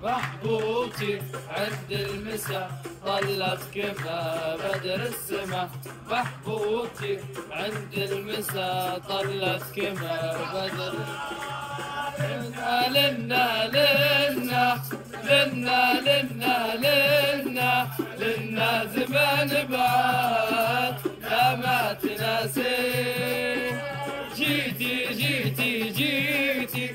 محبوبتي عند المسا طلت كما بدر السما. محبوبتي عند المسا طلت كما بدر. لنا لنا لنا لنا لنا لنا لنا زمان بعد لا ما تناسي. جيتي جيتي جيتي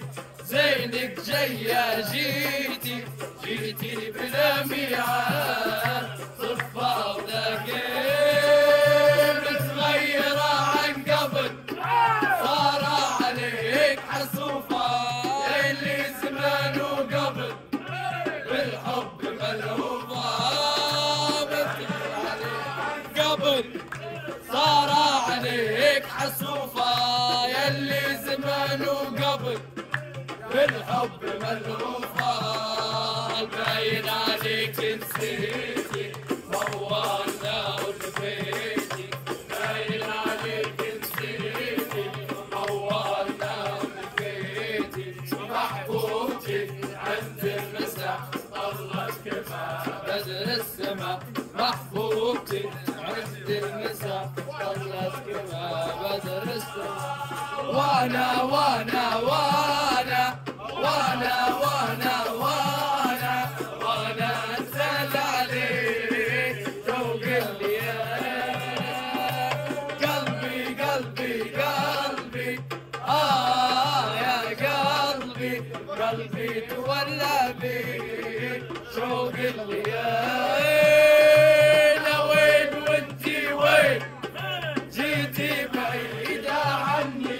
زينك جاية جيتي جيتي بلا ميعاد. صفا ودقيق متغيرة عن قبل صار عليك حسوفة اللي زمان وقبل بالحب ملهوفة. قبل صار عليك حسوفة يلي زمان وقبل بالحب ملهوفة. باين عليك نسيتي موالنا ولفيتي. باين عليك نسيتي موالنا ولفيتي. محبوبتي عند المسا طلت كما بدر السما. محبوبتي عند المسا طلت كما بدر السما. وانا وانا وانا وانا وانا وانا وانا انزل عليك فوق الليالي. قلبي قلبي قلبي يا قلبي قلبي تولى بيك شوق الليالي. وين وانتي وين جيتي بعيدة عني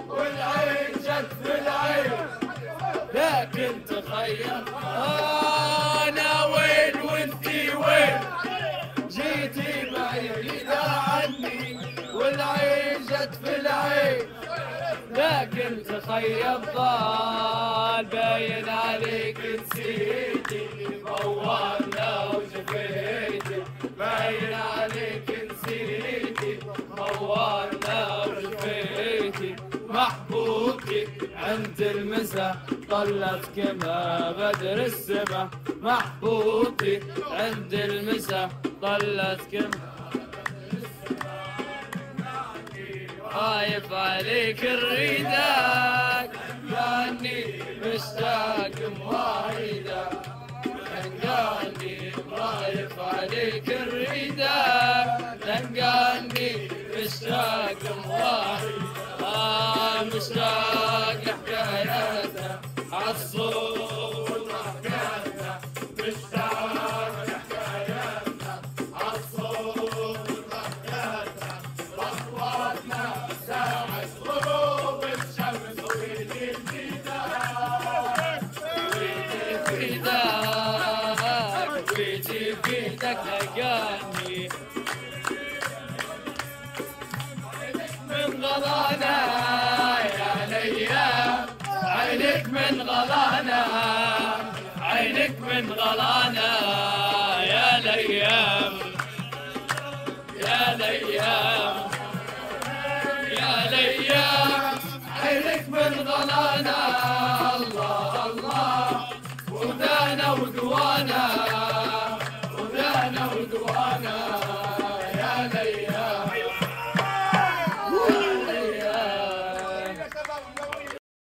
والعين جت في العين لكن تخيل. أنا وين وانتي وين جيتي بعيدة عني والعين جت في العين لكن تخيل. ضال باين عليك نسيتي موالنا وجفيتي. باين عليك نسيتي موالنا وجفيتي. محبوبتي عند المسا طلت كما بدر السما. محبوبتي عند المسا طلت كما. خايف عليك الريدك لاني مشتاق مواعيدك. لنقاني خايف عليك الريدك لنقاني مشتاق مواعيدك. مشتاق لحكاياتها عالصور وحكاياتها. مشتاق لحكاياتها عالصور وحكاياتها. أصواتنا ساعة غروب الشمس ويدي الفداك. ويدي فداك ويدي فداك لقاني من غلانا يا ليام. عينك من غلانا عينك من غلانا يا ليام. يا ليام يا ليام عينك من غلانا